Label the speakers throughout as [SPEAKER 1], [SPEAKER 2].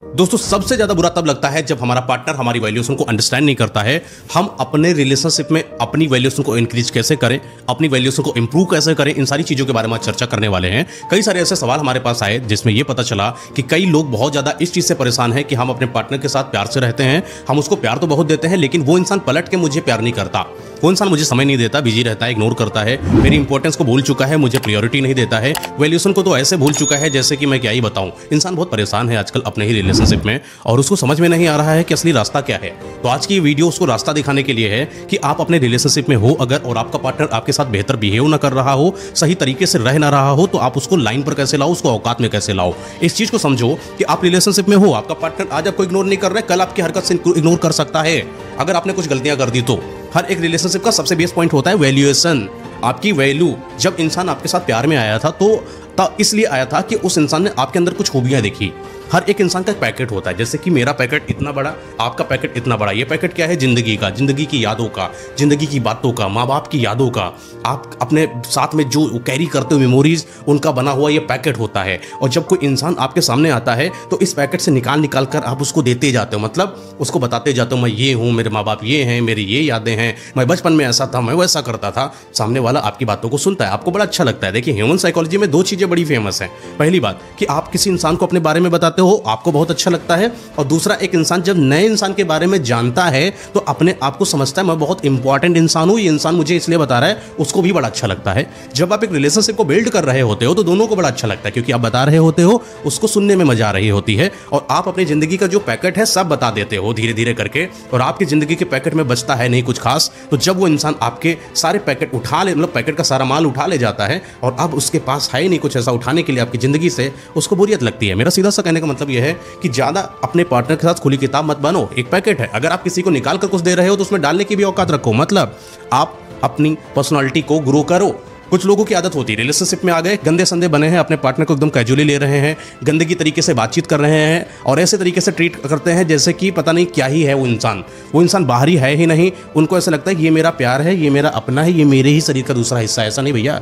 [SPEAKER 1] दोस्तों सबसे ज्यादा बुरा तब लगता है जब हमारा पार्टनर हमारी वैल्यूशन को अंडरस्टैंड नहीं करता है। हम अपने रिलेशनशिप में अपनी वैल्यूशन को इंक्रीज कैसे करें, अपनी वैल्यूशन को इंप्रूव कैसे करें, इन सारी चीजों के बारे में आज चर्चा करने वाले हैं। कई सारे ऐसे सवाल हमारे पास आए जिसमें यह पता चला कि कई लोग बहुत ज्यादा इस चीज से परेशान है कि हम अपने पार्टनर के साथ प्यार से रहते हैं, हम उसको प्यार तो बहुत देते हैं, लेकिन वो इंसान पलट के मुझे प्यार नहीं करता, वो इंसान मुझे समय नहीं देता, बिजी रहता है, इग्नोर करता है, मेरी इंपॉर्टेंस को भूल चुका है, मुझे प्रायोरिटी नहीं देता है, वैल्यूशन को तो ऐसे भूल चुका है जैसे कि मैं क्या ही बताऊं। इंसान बहुत परेशान है आजकल अपने ही रिलेशनशिप में और उसको समझ में नहीं आ रहा है कि असली रास्ता क्या है। तो आज की ये वीडियो उसको रास्ता दिखाने के लिए है कि आप अपने रिलेशनशिप में हो अगर और आपका पार्टनर आपके साथ बेहतर बिहेव ना कर रहा हो, सही तरीके से रह ना रहा हो, तो आप उसको लाइन पर कैसे लाओ, उसको औकात में कैसे लाओ। इस चीज को समझो कि आप रिलेशनशिप में हो, आपका पार्टनर आज आपको इग्नोर नहीं कर रहा है, कल आपकी हरकत से इग्नोर कर सकता है अगर आपने कुछ गलतियां कर दी तो। हर एक रिलेशनशिप का सबसे बेस्ट पॉइंट होता है वैल्यूएशन, आपकी वैल्यू। जब इंसान आपके साथ प्यार में आया था तो इसलिए आया था कि उस इंसान ने आपके अंदर कुछ खूबियां देखी। हर एक इंसान का पैकेट होता है, जैसे कि मेरा पैकेट इतना बड़ा, आपका पैकेट इतना बड़ा। ये पैकेट क्या है? जिंदगी का, जिंदगी की यादों का, जिंदगी की बातों का, माँ बाप की यादों का, आप अपने साथ में जो कैरी करते हो मेमोरीज, उनका बना हुआ ये पैकेट होता है। और जब कोई इंसान आपके सामने आता है तो इस पैकेट से निकाल कर आप उसको देते जाते हो, मतलब उसको बताते जाते हो मैं ये हूँ, मेरे माँ बाप ये हैं, मेरी ये यादें हैं, मैं बचपन में ऐसा था, मैं वैसा करता था। सामने वाला आपकी बातों को सुनता है, आपको बड़ा अच्छा लगता है। देखिए ह्यूमन साइकोलॉजी में दो चीजें बड़ी फेमस हैं। पहली बात कि आप किसी इंसान को अपने बारे में बताते हो, आपको बहुत अच्छा लगता है, और दूसरा एक इंसान जब नए इंसान के बारे में जानता है तो अपने आप को समझता है मैं बहुत इंपॉर्टेंट इंसान हूं, ये इंसान मुझे इसलिए बता रहा है, उसको भी बड़ा अच्छा लगता है। जब आप एक रिलेशनशिप को बिल्ड कर रहे होते हो तो दोनों को बड़ा अच्छा लगता है, क्योंकि आप बता रहे होते हो, उसको सुनने में मजा आ रही होती है, और आप अपनी जिंदगी का जो पैकेट है सब बता देते हो धीरे धीरे करके, और आपकी जिंदगी के पैकेट में बचता है नहीं कुछ खास। तो जब वो इंसान आपके सारे पैकेट उठा ले, मतलब पैकेट का सारा माल उठा ले जाता है और अब उसके पास है ही नहीं कुछ ऐसा उठाने के लिए आपकी जिंदगी से, उसको बोरियत लगती है। मेरा सीधा सा कहने का मतलब यह है कि ज्यादा अपने पार्टनर के साथ खुली किताब मत बनो। एक पैकेट है, अगर आप किसी को निकाल कर कुछ दे रहे हो तो उसमें डालने की भी औकात रखो, मतलब आप अपनी पर्सनालिटी को ग्रो करो। कुछ लोगों की आदत होती है, रिलेशनशिप में आ गए, गंदे संदे बने हैं, अपने पार्टनर को एकदम कैजुअली ले रहे हैं, गंदगी तरीके से बातचीत कर रहे हैं और ऐसे तरीके से ट्रीट करते हैं जैसे कि पता नहीं क्या ही है वो इंसान बाहरी है ही नहीं। उनको ऐसा लगता है ये मेरा प्यार है, ये मेरा अपना है, ये मेरे ही शरीर का दूसरा हिस्सा है। ऐसा नहीं भैया,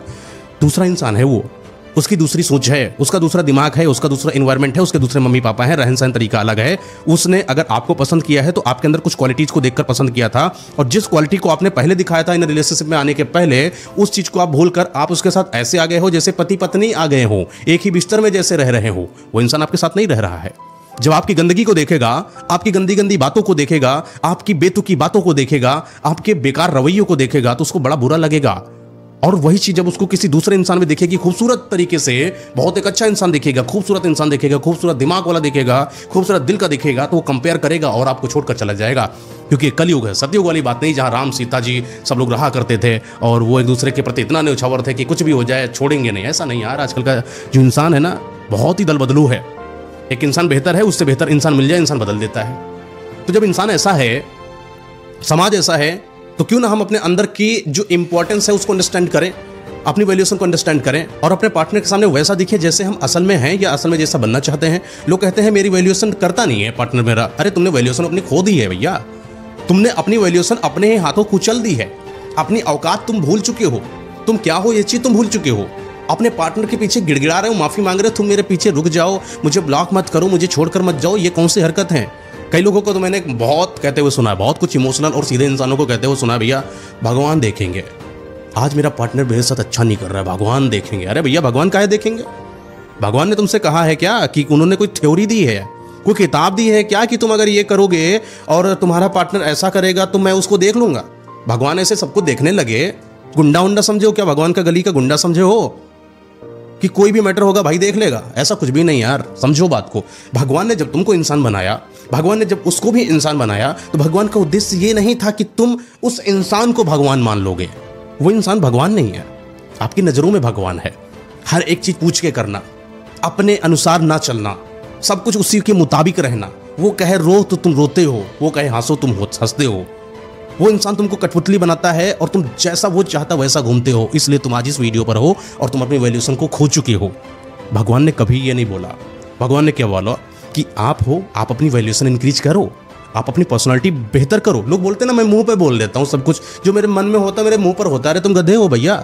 [SPEAKER 1] दूसरा इंसान है वो, उसकी दूसरी सोच है, उसका दूसरा दिमाग है, उसका दूसरा इन्वायरमेंट है, उसके दूसरे मम्मी पापा हैं, रहन सहन तरीका अलग है। उसने अगर आपको पसंद किया है तो आपके अंदर कुछ क्वालिटीज को देखकर पसंद किया था, और जिस क्वालिटी को आपने पहले दिखाया था इन रिलेशनशिप में आने के पहले, उस चीज को आप भूलकर आप उसके साथ ऐसे आ गए हो जैसे पति पत्नी आ गए हो, एक ही बिस्तर में जैसे रह रहे हो। वो इंसान आपके साथ नहीं रह रहा है। जब आपकी गंदगी को देखेगा, आपकी गंदी गंदी बातों को देखेगा, आपकी बेतुकी बातों को देखेगा, आपके बेकार रवैयों को देखेगा, तो उसको बड़ा बुरा लगेगा। और वही चीज जब उसको किसी दूसरे इंसान में दिखेगी, खूबसूरत तरीके से, बहुत एक अच्छा इंसान दिखेगा, खूबसूरत इंसान दिखेगा, खूबसूरत दिमाग वाला दिखेगा, खूबसूरत दिल का दिखेगा, तो वो कंपेयर करेगा और आपको छोड़कर चला जाएगा। क्योंकि कलयुग है, सतयुग वाली बात नहीं, जहां राम सीता जी सब लोग रहा करते थे और वो एक दूसरे के प्रति इतना न्यौछावर थे कि कुछ भी हो जाए छोड़ेंगे नहीं। ऐसा नहीं यार, आजकल का जो इंसान है ना, बहुत ही दल बदलू है। एक इंसान बेहतर है, उससे बेहतर इंसान मिल जाए, इंसान बदल देता है। तो जब इंसान ऐसा है, समाज ऐसा है, तो क्यों ना हम अपने अंदर की जो इंपॉर्टेंस है उसको अंडरस्टैंड करें, अपनी वैल्यूशन को अंडरस्टैंड करें और अपने पार्टनर के सामने वैसा दिखे जैसे हम असल में हैं या असल में जैसा बनना चाहते हैं। लोग कहते हैं मेरी वैल्यूशन करता नहीं है पार्टनर मेरा। अरे तुमने वैल्यूशन अपनी खो दी है भैया, तुमने अपनी वैल्यूशन अपने ही हाथों कुचल दी है, अपनी औकात तुम भूल चुके हो, तुम क्या हो ये चीज तुम भूल चुके हो। अपने पार्टनर के पीछे गिड़गिड़ा रहे हो, माफी मांग रहे हो, तुम मेरे पीछे रुक जाओ, मुझे ब्लॉक मत करो, मुझे छोड़कर मत जाओ। ये कौन सी हरकत है? कई लोगों को तो मैंने बहुत कहते हुए सुना है, बहुत कुछ इमोशनल और सीधे इंसानों को कहते हुए सुना है, भैया भगवान देखेंगे, आज मेरा पार्टनर मेरे साथ अच्छा नहीं कर रहा है, भगवान देखेंगे। अरे भैया भगवान काहे देखेंगे? भगवान ने तुमसे कहा है क्या कि उन्होंने कोई थ्योरी दी है, कोई किताब दी है क्या कि तुम अगर ये करोगे और तुम्हारा पार्टनर ऐसा करेगा तो मैं उसको देख लूंगा? भगवान ऐसे सबको देखने लगे, गुंडा उंडा समझे हो क्या? भगवान का गली का गुंडा समझे हो कि कोई भी मैटर होगा भाई देख लेगा? ऐसा कुछ भी नहीं यार, समझो बात को। भगवान ने जब तुमको इंसान बनाया, भगवान ने जब उसको भी इंसान बनाया, तो भगवान का उद्देश्य ये नहीं था कि तुम उस इंसान को भगवान मान लोगे। वो इंसान भगवान नहीं है, आपकी नजरों में भगवान है। हर एक चीज पूछ के करना, अपने अनुसार ना चलना, सब कुछ उसी के मुताबिक रहना। वो कहे रो तो तुम रोते हो, वो कहे हंसो तुम हंसते हो। वो इंसान तुमको कठपुतली बनाता है और तुम जैसा वो चाहता वैसा घूमते हो, इसलिए तुम आज इस वीडियो पर हो और तुम अपनी वैल्यूशन को खो चुके हो। भगवान ने कभी ये नहीं बोला। भगवान ने क्या बोला कि आप हो, आप अपनी वैल्यूशन इंक्रीज करो, आप अपनी पर्सनालिटी बेहतर करो। लोग बोलते हैं ना मैं मुंह पे बोल देता हूँ सब कुछ, जो मेरे मन में होता है मेरे मुंह पर होता है। अरे तुम गधे हो भैया,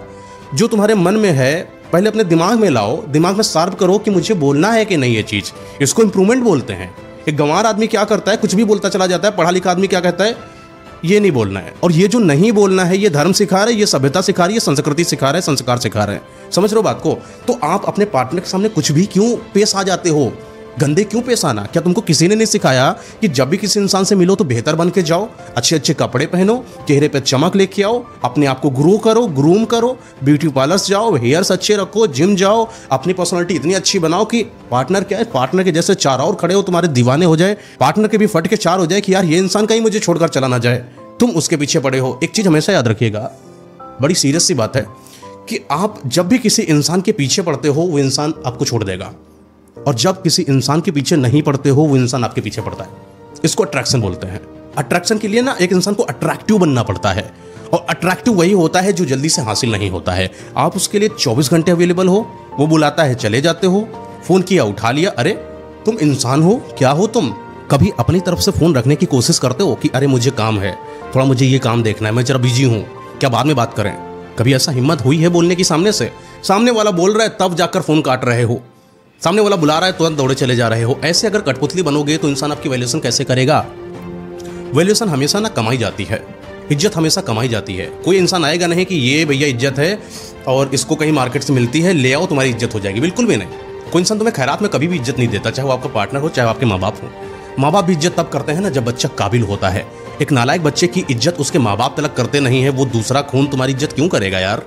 [SPEAKER 1] जो तुम्हारे मन में है पहले अपने दिमाग में लाओ, दिमाग में शार्प करो कि मुझे बोलना है कि नहीं। ये चीज, इसको इंप्रूवमेंट बोलते हैं। एक गंवार आदमी क्या करता है, कुछ भी बोलता चला जाता है। पढ़ा लिखा आदमी क्या कहता है, ये नहीं बोलना है। और ये जो नहीं बोलना है, ये धर्म सिखा रहा है, ये सभ्यता सिखा रही है, संस्कृति सिखा रहा है, संस्कार सिखा रहे हैं। समझ रहे हो बात को? तो आप अपने पार्टनर के सामने कुछ भी क्यों पेश आ जाते हो, गंदे क्यों पेश आना? क्या तुमको किसी ने नहीं सिखाया कि जब भी किसी इंसान से मिलो तो बेहतर बन के जाओ, अच्छे अच्छे कपड़े पहनो, चेहरे पे चमक लेके आओ, अपने आप को ग्रो करो, ग्रूम करो, ब्यूटी पार्लर्स जाओ, हेयर्स अच्छे रखो, जिम जाओ, अपनी पर्सनालिटी इतनी अच्छी बनाओ कि पार्टनर क्या है, पार्टनर के जैसे चार और खड़े हो, तुम्हारे दीवाने हो जाए, पार्टनर के भी फट के चार हो जाए कि यार ये इंसान कहीं मुझे छोड़कर चला ना जाए, तुम उसके पीछे पड़े हो। एक चीज हमेशा याद रखिएगा, बड़ी सीरियस सी बात है कि आप जब भी किसी इंसान के पीछे पड़ते हो वो इंसान आपको छोड़ देगा, और जब किसी इंसान के पीछे नहीं पड़ते हो वो इंसान आपके पीछे पड़ता है। इसको अट्रैक्शन बोलते हैं। अट्रैक्शन के लिए ना एक इंसान को अट्रैक्टिव बनना पड़ता है, और अट्रैक्टिव वही होता है जो जल्दी से हासिल नहीं होता है। आप उसके लिए 24 घंटे अवेलेबल हो, वो बुलाता है चले जाते हो, फोन किया उठा लिया, अरे तुम इंसान हो, क्या हो तुम? कभी अपनी तरफ से फोन रखने की कोशिश करते हो कि अरे मुझे काम है, थोड़ा मुझे ये काम देखना है, मैं जरा बिजी हूं, क्या बाद में बात करें? कभी ऐसा हिम्मत हुई है बोलने की सामने से? सामने वाला बोल रहा है तब जाकर फोन काट रहे हो, सामने वाला बुला रहा है तुरंत दौड़े चले जा रहे हो। ऐसे अगर कठपुतली बनोगे तो इंसान आपकी वैल्यूएशन कैसे करेगा? वैल्यूएशन हमेशा ना कमाई जाती है, इज्जत हमेशा कमाई जाती है। कोई इंसान आएगा नहीं कि ये भैया इज्जत है और इसको कहीं मार्केट से मिलती है, ले आओ तुम्हारी इज्जत हो जाएगी, बिल्कुल भी नहीं। कोई इंसान तुम्हें खैरात में कभी भी इज्जत नहीं देता, चाहे वो आपका पार्टनर हो, चाहे आपके माँ बाप हो। माँ बाप भी इज्जत तब करते हैं ना जब बच्चा काबिल होता है। एक नालायक बच्चे की इज्जत उसके माँ बाप तलक करते नहीं है, वो दूसरा खून तुम्हारी इज्जत क्यों करेगा यार?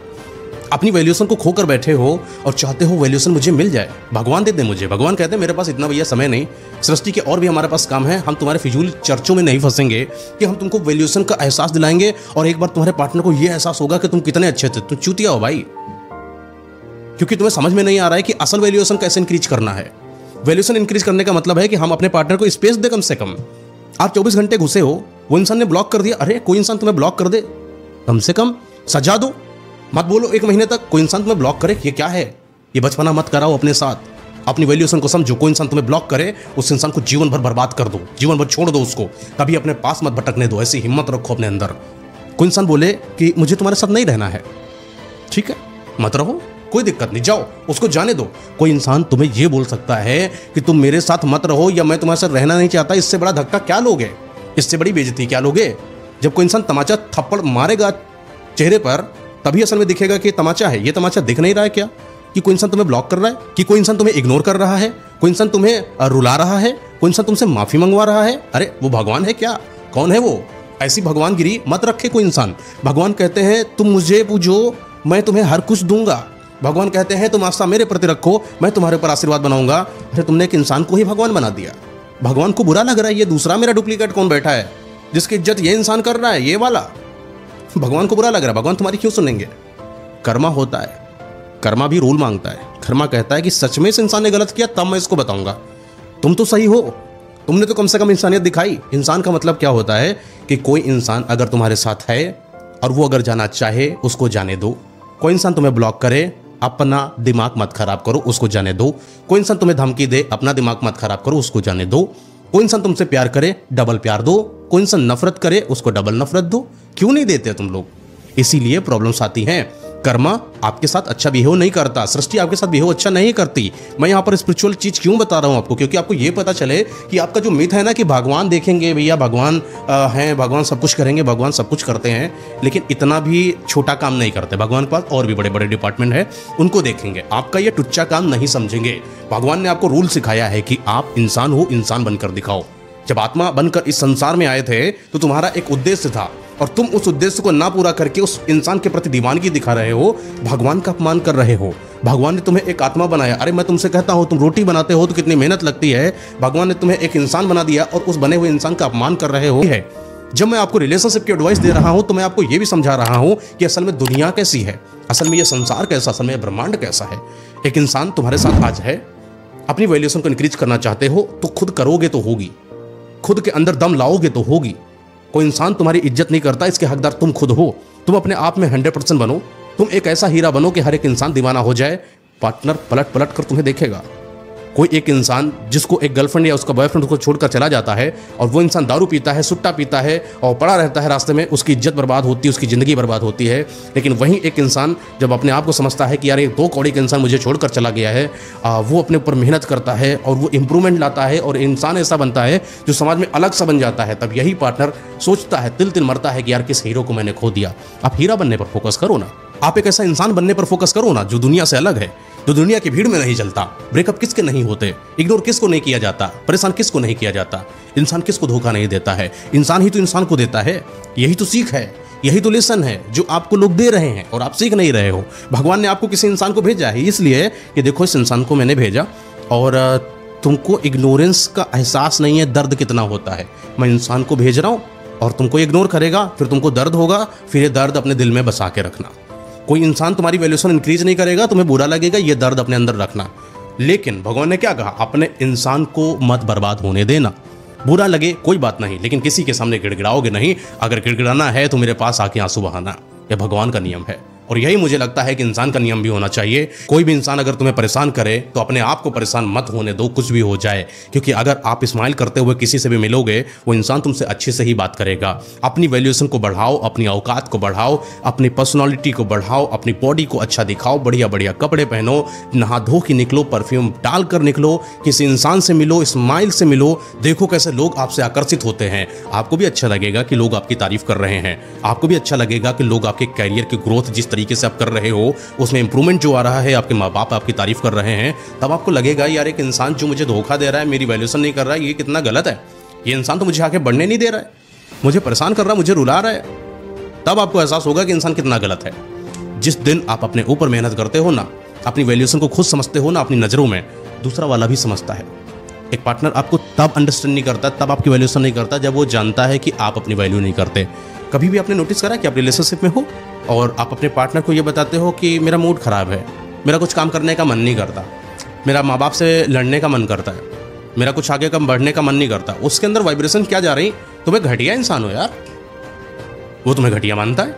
[SPEAKER 1] अपनी वैल्यूएशन को खोकर बैठे हो और चाहते हो वैल्यूएशन मुझे मिल जाए, भगवान दे दे मुझे। भगवान कहते हैं मेरे पास इतना भैया समय नहीं, सृष्टि के और भी हमारे पास काम है, हम तुम्हारे फिजूल चर्चों में नहीं फंसेंगे कि हम तुमको वैल्यूएशन का एहसास दिलाएंगे और एक बार तुम्हारे पार्टनर को यह एहसास होगा कि तुम कितने अच्छे थे। तुम चूतिया हो भाई, क्योंकि तुम्हें समझ में नहीं आ रहा है कि असल वैल्यूएशन कैसे इंक्रीज करना है। वैल्यूएशन इंक्रीज करने का मतलब है कि हम अपने पार्टनर को स्पेस दे कम से कम। आप 24 घंटे घुसे हो, वो इंसान ने ब्लॉक कर दिया, अरे कोई इंसान तुम्हें ब्लॉक कर दे, कम से कम सजा दो, मत बोलो 1 महीने तक कोई इंसान तुम्हें ब्लॉक करे, ये क्या है? ये बचपना मत कराओ अपने साथ। अपनी वैल्यूएशन को समझो। कोई इंसान तुम्हें ब्लॉक करे, उस इंसान को जीवन भर बर्बाद कर दो, जीवन भर छोड़ दो उसको, कभी अपने पास मत भटकने दो। ऐसी हिम्मत रखो अपने अंदर। कोई इंसान बोले कि मुझे तुम्हारे साथ नहीं रहना है, ठीक है मत रहो, कोई दिक्कत नहीं, जाओ, उसको जाने दो। कोई इंसान तुम्हें यह बोल सकता है कि तुम मेरे साथ मत रहो या मैं तुम्हारे साथ रहना नहीं चाहता, इससे बड़ा धक्का क्या लोगे? इससे बड़ी बेइज्जती क्या लोगे? जब कोई इंसान तमाचा थप्पड़ मारेगा चेहरे पर, तभी असल में दिखेगा कि तमाचा है। ये तमाचा दिख नहीं रहा है क्या कि कोई इंसान तुम्हें ब्लॉक कर रहा है, कि कोई इंसान तुम्हें इग्नोर कर रहा है, कोई इंसान तुम्हें रुला रहा है, कोई इंसान तुमसे माफी मंगवा रहा है? अरे वो भगवान है क्या? कौन है वो? ऐसी भगवानगिरी मत रखे कोई इंसान। भगवान कहते हैं तुम मुझे पूजो, मैं तुम्हें हर कुछ दूंगा। भगवान कहते हैं तुम आस्था मेरे प्रति रखो, मैं तुम्हारे ऊपर आशीर्वाद बनाऊंगा। अरे तुमने एक इंसान को ही भगवान बना दिया। भगवान को बुरा लग रहा है ये दूसरा मेरा डुप्लीकेट कौन बैठा है जिसकी इज्जत ये इंसान कर रहा है, ये वाला। भगवान को बुरा लग रहा है, भगवान तुम्हारी क्यों सुनेंगे? कर्मा होता है, कर्मा भी रूल मांगता है। कर्मा कहता है कि सच में इस इंसान ने गलत किया तब मैं इसको बताऊंगा, तुम तो सही हो, तुमने तो कम से कम इंसानियत दिखाई। इंसान का मतलब क्या होता है कि कोई इंसान अगर तुम्हारे साथ है और वो अगर जाना चाहे उसको जाने दो। कोई इंसान तुम्हें ब्लॉक करे, अपना दिमाग मत खराब करो, उसको जाने दो। कोई इंसान तुम्हें धमकी दे, अपना दिमाग मत खराब करो, उसको जाने दो। कोई इंसान तुमसे प्यार करे, डबल प्यार दो। कोई इंसान नफरत करे, उसको डबल नफरत दो। क्यों नहीं देते तुम लोग? इसीलिए प्रॉब्लम्स आती हैं। कर्मा आपके साथ अच्छा बिहेव नहीं करता, सृष्टि आपके साथ बिहेव अच्छा नहीं करती। मैं यहाँ पर स्पिरिचुअल चीज क्यों बता रहा हूँ आपको, क्योंकि आपको ये पता चले कि आपका जो मिथ है ना कि भगवान देखेंगे भैया, भगवान हैं, भगवान सब कुछ करेंगे, भगवान सब कुछ करते हैं, लेकिन इतना भी छोटा काम नहीं करते। भगवान के पास और भी बड़े बड़े डिपार्टमेंट है, उनको देखेंगे, आपका ये टुच्चा काम नहीं समझेंगे। भगवान ने आपको रूल सिखाया है कि आप इंसान हो, इंसान बनकर दिखाओ। जब आत्मा बनकर इस संसार में आए थे तो तुम्हारा एक उद्देश्य था, और तुम उस उद्देश्य को ना पूरा करके उस इंसान के प्रति दीवानगी दिखा रहे हो, भगवान का अपमान कर रहे हो। भगवान ने तुम्हें एक आत्मा बनाया। अरे मैं तुमसे कहता हूं, तुम रोटी बनाते हो तो कितनी मेहनत लगती है, भगवान ने तुम्हें एक इंसान बना दिया और उस बने हुए इंसान का अपमान कर रहे हो। है जब मैं आपको रिलेशनशिप की एडवाइस दे रहा हूं तो मैं आपको यह भी समझा रहा हूं कि असल में दुनिया कैसी है, असल में यह संसार कैसा, असल में ब्रह्मांड कैसा है। एक इंसान तुम्हारे साथ आज है, अपनी वैल्यूएशन को इंक्रीज करना चाहते हो तो खुद करोगे तो होगी, खुद के अंदर दम लाओगे तो होगी। कोई इंसान तुम्हारी इज्जत नहीं करता, इसके हकदार तुम खुद हो। तुम अपने आप में 100% बनो, तुम एक ऐसा हीरा बनो कि हर एक इंसान दीवाना हो जाए। पार्टनर पलट पलट कर तुम्हें देखेगा, कोई एक इंसान जिसको एक गर्लफ्रेंड या उसका बॉयफ्रेंड उसको छोड़कर चला जाता है और वो इंसान दारू पीता है, सुट्टा पीता है और पड़ा रहता है रास्ते में, उसकी इज्जत बर्बाद होती है, उसकी ज़िंदगी बर्बाद होती है। लेकिन वहीं एक इंसान जब अपने आप को समझता है कि यार ये 2 कौड़ी का इंसान मुझे छोड़कर चला गया है, वो अपने ऊपर मेहनत करता है और वो इंप्रूवमेंट लाता है और इंसान ऐसा बनता है जो समाज में अलग सा बन जाता है, तब यही पार्टनर सोचता है, तिल तिल मरता है कि यार किस हीरो को मैंने खो दिया। आप हीरा बनने पर फोकस करो ना, आप एक ऐसा इंसान बनने पर फोकस करो ना जो दुनिया से अलग है, जो दुनिया की भीड़ में नहीं चलता। ब्रेकअप किसके नहीं होते, इग्नोर किसको नहीं किया जाता, परेशान किसको नहीं किया जाता, इंसान किसको धोखा नहीं देता है, इंसान ही तो इंसान को देता है। यही तो सीख है, यही तो लेसन है जो आपको लोग दे रहे हैं और आप सीख नहीं रहे हो। भगवान ने आपको किसी इंसान को भेजा है इसलिए कि देखो इस इंसान को मैंने भेजा और तुमको इग्नोरेंस का एहसास नहीं है, दर्द कितना होता है। मैं इंसान को भेज रहा हूँ और तुमको इग्नोर करेगा, फिर तुमको दर्द होगा, फिर ये दर्द अपने दिल में बसा के रखना। कोई इंसान तुम्हारी वैल्यूएशन इंक्रीज नहीं करेगा, तुम्हें बुरा लगेगा, ये दर्द अपने अंदर रखना। लेकिन भगवान ने क्या कहा, अपने इंसान को मत बर्बाद होने देना। बुरा लगे कोई बात नहीं, लेकिन किसी के सामने गिड़गिड़ाओगे नहीं। अगर गिड़गिड़ाना है तो मेरे पास आके आंसू बहाना, यह भगवान का नियम है और यही मुझे लगता है कि इंसान का नियम भी होना चाहिए। कोई भी इंसान अगर तुम्हें परेशान करे तो अपने आप को परेशान मत होने दो, कुछ भी हो जाए, क्योंकि अगर आप स्माइल करते हुए किसी से भी मिलोगे वो इंसान तुमसे अच्छे से ही बात करेगा। अपनी वैल्यूएशन को बढ़ाओ, अपनी औकात को बढ़ाओ, अपनी पर्सनालिटी को बढ़ाओ, अपनी बॉडी को अच्छा दिखाओ, बढ़िया बढ़िया कपड़े पहनो, नहा धो के निकलो, परफ्यूम डाल कर निकलो, किसी इंसान से मिलो, स्माइल से मिलो, देखो कैसे लोग आपसे आकर्षित होते हैं। आपको भी अच्छा लगेगा कि लोग आपकी तारीफ कर रहे हैं, आपको भी अच्छा लगेगा कि लोग आपके कैरियर की ग्रोथ जिस तरीके से आप कर रहे हो उसमें इंप्रूवमेंट जो आ रहा है, आपके माँ बाप आपकी तारीफ कर रहे हैं, तब आपको लगेगा यार एक इंसान जो मुझे धोखा दे रहा है, मेरी वैल्यूएशन नहीं कर रहा है, ये कितना गलत है। ये इंसान तो मुझे आगे बढ़ने नहीं दे रहा है, मुझे परेशान कर रहा है, मुझे रुला रहा है। तब आपको एहसास होगा कि इंसान कितना गलत है। जिस दिन आप अपने ऊपर मेहनत करते हो ना, अपनी वैल्यूएशन को खुद समझते हो ना, अपनी नज़रों में, दूसरा वाला भी समझता है। एक पार्टनर आपको तब अंडरस्टैंड नहीं करता, तब आपकी वैल्यूएशन नहीं करता जब वो जानता है कि आप अपनी वैल्यू नहीं करते। कभी भी आपने नोटिस करा कि आप रिलेशनशिप में हो और आप अपने पार्टनर को ये बताते हो कि मेरा मूड ख़राब है, मेरा कुछ काम करने का मन नहीं करता, मेरा माँ बाप से लड़ने का मन करता है, मेरा कुछ आगे कम बढ़ने का मन नहीं करता, उसके अंदर वाइब्रेशन क्या जा रही, तुम्हें घटिया इंसान हो यार, वो तुम्हें घटिया मानता है,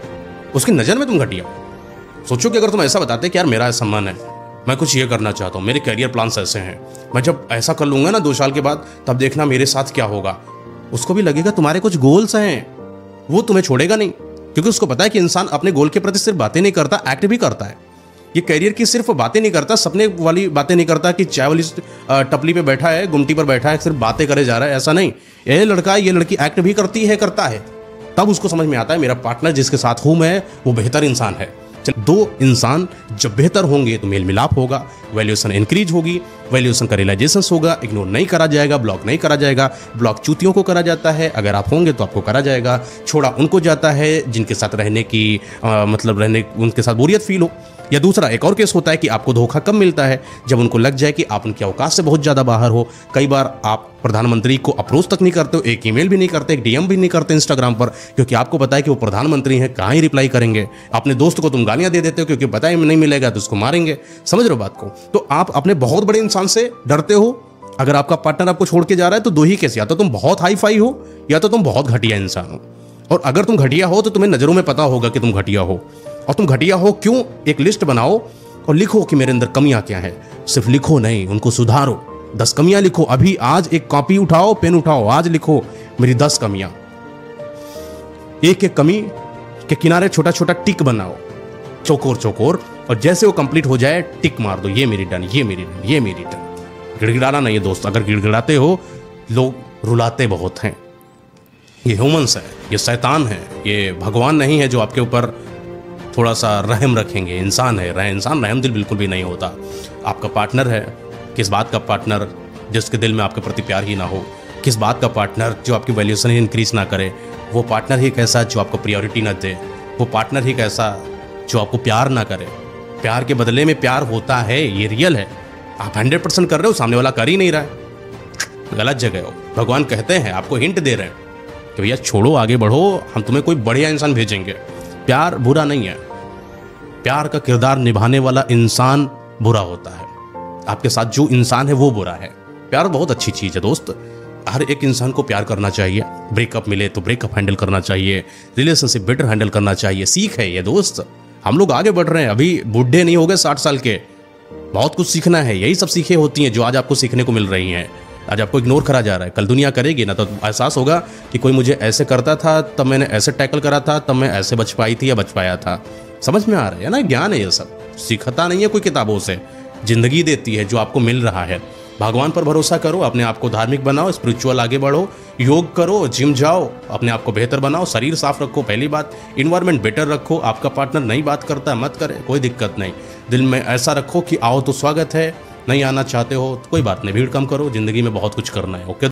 [SPEAKER 1] उसकी नज़र में तुम घटिया हो। सोचो कि अगर तुम ऐसा बताते कि यार मेरा ऐसा मन है, मैं कुछ ये करना चाहता हूँ, मेरे कैरियर प्लान्स ऐसे हैं, मैं जब ऐसा कर लूँगा ना 2 साल के बाद, तब देखना मेरे साथ क्या होगा। उसको भी लगेगा तुम्हारे कुछ गोल्स हैं, वो तुम्हें छोड़ेगा नहीं, क्योंकि उसको पता है कि इंसान अपने गोल के प्रति सिर्फ बातें नहीं करता, एक्ट भी करता है। ये करियर की सिर्फ बातें नहीं करता, सपने वाली बातें नहीं करता कि चाय वाली टपली पे बैठा है, गुमटी पर बैठा है, सिर्फ बातें करे जा रहा है, ऐसा नहीं। ये लड़का ये लड़की एक्ट भी करती है, करता है, तब उसको समझ में आता है मेरा पार्टनर जिसके साथ हूँ मैं वो बेहतर इंसान है। 2 इंसान जब बेहतर होंगे तो मेल मिलाप होगा, वैल्यूएशन इंक्रीज होगी, वैल्यूएशन का रियलाइजेशन होगा, इग्नोर नहीं करा जाएगा, ब्लॉक नहीं करा जाएगा। ब्लॉक चूतियों को करा जाता है, अगर आप होंगे तो आपको करा जाएगा। छोड़ा उनको जाता है जिनके साथ रहने की मतलब रहने उनके साथ बोरियत फील हो। या दूसरा एक और केस होता है कि आपको धोखा कब मिलता है, जब उनको लग जाए कि आप उनकी औकात से बहुत ज़्यादा बाहर हो। कई बार आप प्रधानमंत्री को अप्रोच तक नहीं करते हो, एक ईमेल भी नहीं करते, एक डीएम भी नहीं करते इंस्टाग्राम पर, क्योंकि आपको पता है कि वो प्रधानमंत्री हैं, कहाँ ही रिप्लाई करेंगे। अपने दोस्त को तुम गालियाँ दे देते हो क्योंकि पता ही नहीं मिलेगा तो उसको मारेंगे। समझ रहे हो बात को? तो आप अपने बहुत बड़े इंसान से डरते हो। अगर आपका पार्टनर आपको छोड़ के जा रहा है तो 2 ही केस, या तो तुम बहुत हाई फाई हो या तो तुम बहुत घटिया इंसान हो। और अगर तुम घटिया हो तो तुम्हें नज़रों में पता होगा कि तुम घटिया हो, और तुम घटिया हो क्यों, एक लिस्ट बनाओ और लिखो कि मेरे अंदर कमियां क्या हैं। सिर्फ लिखो नहीं, उनको सुधारो। 10 कमियां लिखो। अभी आज एक कॉपी उठाओ, पेन उठाओ, आज लिखो मेरी 10 कमियां। एक एक कमी के किनारे छोटा छोटा टिक बनाओ, चौकोर चौकोर, और जैसे वो कंप्लीट हो जाए टिक मार दो, ये मेरी डन, ये मेरी डन, ये मेरी डन। गिड़गिड़ाना नहीं है दोस्त, अगर गिड़गिड़ाते हो लोग रुलाते बहुत हैं। ये ह्यूमंस है, ये शैतान है, ये भगवान नहीं है जो आपके ऊपर थोड़ा सा रहम रखेंगे। इंसान है, इंसान रहम दिल बिल्कुल भी नहीं होता। आपका पार्टनर है, किस बात का पार्टनर जिसके दिल में आपके प्रति प्यार ही ना हो, किस बात का पार्टनर जो आपकी वैल्यूएशन ही इंक्रीज ना करे, वो पार्टनर ही कैसा जो आपको प्रायोरिटी ना दे, वो पार्टनर ही कैसा जो आपको प्यार ना करे। प्यार के बदले में प्यार होता है, ये रियल है। आप 100% कर रहे हो, सामने वाला कर ही नहीं रहा है, गलत जगह हो। भगवान कहते हैं, आपको हिंट दे रहे हैं कि भैया छोड़ो, आगे बढ़ो, हम तुम्हें कोई बढ़िया इंसान भेजेंगे। प्यार बुरा नहीं है, प्यार का किरदार निभाने वाला इंसान बुरा होता है। आपके साथ जो इंसान है वो बुरा है। प्यार बहुत अच्छी चीज़ है दोस्त, हर एक इंसान को प्यार करना चाहिए। ब्रेकअप मिले तो ब्रेकअप हैंडल करना चाहिए, रिलेशनशिप बेटर हैंडल करना चाहिए। सीख है ये दोस्त, हम लोग आगे बढ़ रहे हैं, अभी बूढ़े नहीं हो गए 60 साल के। बहुत कुछ सीखना है, यही सब सीखें होती हैं जो आज आपको सीखने को मिल रही हैं। आज आपको इग्नोर करा जा रहा है, कल दुनिया करेगी ना, तो एहसास होगा कि कोई मुझे ऐसे करता था तब मैंने ऐसे टैकल करा था, तब मैं ऐसे बच पाई थी या बच पाया था। समझ में आ रहा है ना? ज्ञान है ये सब, सीखता नहीं है कोई किताबों से, जिंदगी देती है जो आपको मिल रहा है। भगवान पर भरोसा करो, अपने आप को धार्मिक बनाओ, स्पिरिचुअल आगे बढ़ो, योग करो, जिम जाओ, अपने आप को बेहतर बनाओ, शरीर साफ रखो, पहली बात इन्वायरमेंट बेटर रखो। आपका पार्टनर नहीं बात करता है मत करे, कोई दिक्कत नहीं, दिल में ऐसा रखो कि आओ तो स्वागत है, नहीं आना चाहते हो तो कोई बात नहीं, भीड़ कम करो, जिंदगी में बहुत कुछ करना है। ओके।